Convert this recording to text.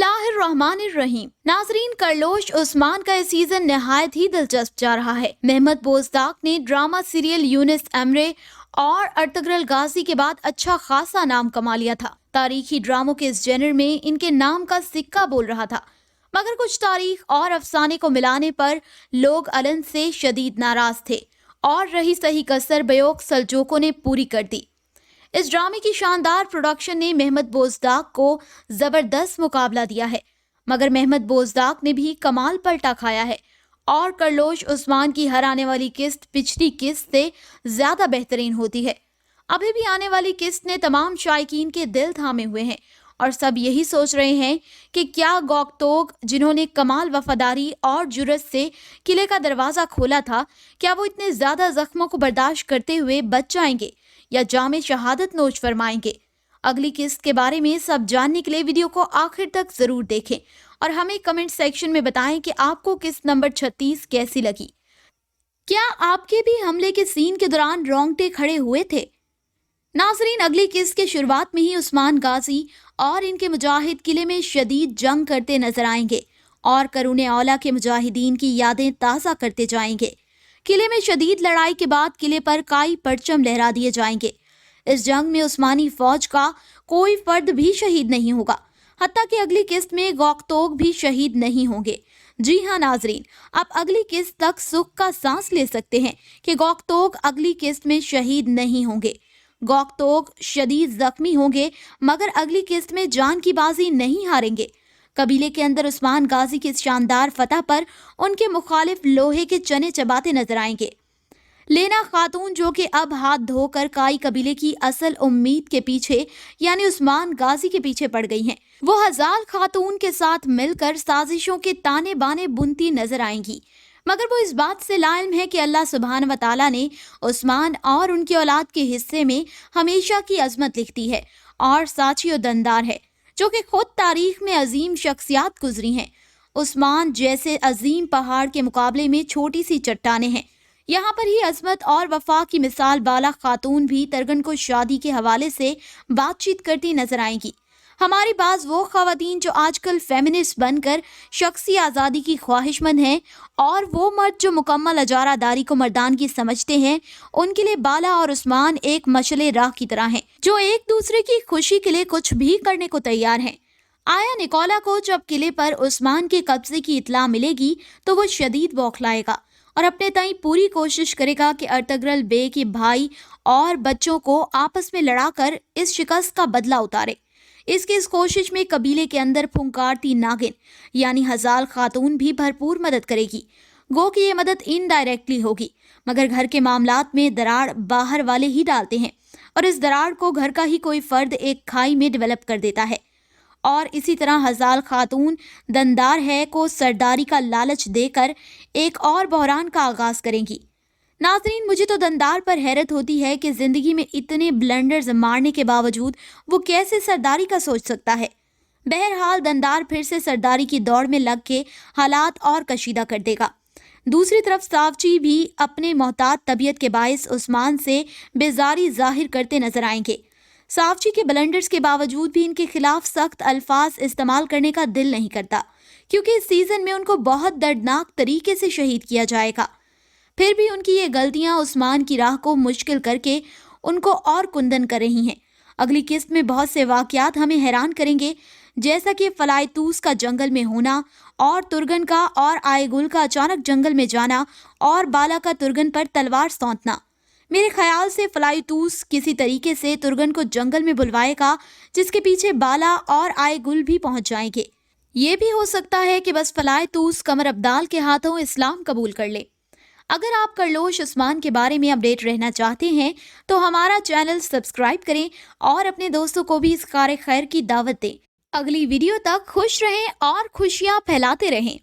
बिस्मिल्लाहिर्रहमानिर्रहीम। नाजरीन, करलोश उस्मान का ये सीजन नहायत ही दिलचस्प जा रहा है। महमद बोजदाक ने ड्रामा सीरियल यूनिस एमरे और अर्तगरल गाजी के बाद अच्छा खासा नाम कमा लिया था। तारीखी ड्रामों के इस जेनर में इनके नाम का सिक्का बोल रहा था, मगर कुछ तारीख और अफसाने को मिलाने पर लोग अलन से शदीद नाराज थे और रही सही कसर बयोक सल्जोकों ने पूरी कर दी। इस ड्रामे की शानदार प्रोडक्शन ने महमद बोजदाक को जबरदस्त मुकाबला दिया है, मगर महमद बोजदाक ने भी कमाल पलटा खाया है और करलोश उस्मान की हर आने वाली किस्त पिछली किस्त से ज्यादा बेहतरीन होती है। अभी भी आने वाली किस्त ने तमाम शायकीन के दिल थामे हुए हैं और सब यही सोच रहे हैं कि क्या गौकतोग, जिन्होंने कमाल वफादारी और जुर्रत से किले का दरवाजा खोला था, क्या वो इतने ज्यादा जख्मों को बर्दाश्त करते हुए बच जाएंगे या जामे शहादत नोच फरमाएंगे। अगली किस्त के बारे में सब जानने के लिए वीडियो को आखिर तक जरूर देखें और हमें कमेंट सेक्शन में बताएं कि आपको किस्त नंबर 36 कैसी लगी। क्या आपके भी हमले के सीन के दौरान रोंगटे खड़े हुए थे? नाजरीन, अगली किस्त के शुरुआत में ही उस्मान गाजी और इनके मुजाहिद किले में शदीद जंग करते नजर आएंगे और करूने औला के मुजाहिदीन की यादें ताज़ा करते जाएंगे। किले में शदीद लड़ाई के बाद किले पर काई परचम लहरा दिए जाएंगे। इस जंग में उस्मानी फौज का कोई फर्द भी शहीद नहीं होगा, हत्ता कि अगली किस्त में गौकतोग भी शहीद नहीं होंगे। जी हाँ नाजरीन, आप अगली किस्त तक सुख का सांस ले सकते हैं कि गौकतोग अगली किस्त में शहीद नहीं होंगे। गौकतोग शदीद जख्मी होंगे, मगर अगली किस्त में जान की बाजी नहीं हारेंगे। कबीले के अंदर उस्मान गाजी की शानदार फतह पर उनके मुखालिफ लोहे के चने चबाते नजर आएंगे। लेना खातून, जो कि अब हाथ धोकर काई कबीले की असल उम्मीद के पीछे यानी उस्मान गाजी के पीछे पड़ गई हैं, वो हजाल खातून के साथ मिलकर साजिशों के ताने बाने बुनती नजर आएंगी। मगर वो इस बात से लाइल्म है कि अल्लाह सुब्हान व तआला ने उस्मान और उनकी औलाद के हिस्से में हमेशा की अजमत लिखती है और साची और दंदार है, जो कि खुद तारीख में अजीम शख्सियात गुजरी हैं। उस्मान जैसे अजीम पहाड़ के मुकाबले में छोटी सी चट्टानें हैं। यहाँ पर ही अजमत और वफा की मिसाल बाला खातून भी तरगन को शादी के हवाले से बातचीत करती नजर आएंगी। हमारी बाज वो खवातीन जो आजकल फेमिनिस्ट बनकर शख्सी आज़ादी की ख्वाहिशमंद हैं और वो मर्द जो मुकम्मल अजारादारी को मर्दानगी समझते हैं, उनके लिए बाला और उस्मान एक मशले राह की तरह हैं, जो एक दूसरे की खुशी के लिए कुछ भी करने को तैयार हैं। आया निकोला को जब किले पर उस्मान के कब्जे की इत्तला मिलेगी तो वो शदीद बौखलाएगा और अपने ताईं पूरी कोशिश करेगा कि अर्तगरल बे के भाई और बच्चों को आपस में लड़ाकर इस शिकस्त का बदला उतारे। इसकी इस कोशिश में कबीले के अंदर फुंकारती नागिन यानी हजाल खातून भी भरपूर मदद करेगी। गो कि ये मदद इनडायरेक्टली होगी, मगर घर के मामलात में दरार बाहर वाले ही डालते हैं और इस दरार को घर का ही कोई फर्द एक खाई में डेवलप कर देता है। और इसी तरह हजाल खातून दंदार है को सरदारी का लालच देकर एक और बहरान का आगाज करेंगी। नाजरीन, मुझे तो दंदार पर हैरत होती है कि जिंदगी में इतने ब्लंडर्स मारने के बावजूद वो कैसे सरदारी का सोच सकता है। बहरहाल दंदार फिर से सरदारी की दौड़ में लग के हालात और कशीदा कर देगा। दूसरी तरफ सावची भी अपने मोहतात तबीयत के बायस उस्मान से बेजारी जाहिर करते नजर आएंगे। सावची के ब्लंडर्स के बावजूद भी इनके खिलाफ सख्त अल्फाज इस्तेमाल करने का दिल नहीं करता, क्योंकि इस सीजन में उनको बहुत दर्दनाक तरीके से शहीद किया जाएगा। फिर भी उनकी ये गलतियां उस्मान की राह को मुश्किल करके उनको और कुंदन कर रही हैं। अगली किस्त में बहुत से वाकयात हमें हैरान करेंगे, जैसा कि फलाइतूस का जंगल में होना और तुर्गन का और आयगुल का अचानक जंगल में जाना और बाला का तुर्गन पर तलवार सौंपना। मेरे ख्याल से फलाइतूस किसी तरीके से तुर्गन को जंगल में बुलवाएगा, जिसके पीछे बाला और आयगुल भी पहुंच जाएंगे। ये भी हो सकता है कि बस फलाइतूस कमर अब्दाल के हाथों इस्लाम कबूल कर ले। अगर आप करलोश उस्मान के बारे में अपडेट रहना चाहते हैं तो हमारा चैनल सब्सक्राइब करें और अपने दोस्तों को भी इस कार खैर की दावत दें। अगली वीडियो तक खुश रहें और खुशियां फैलाते रहें।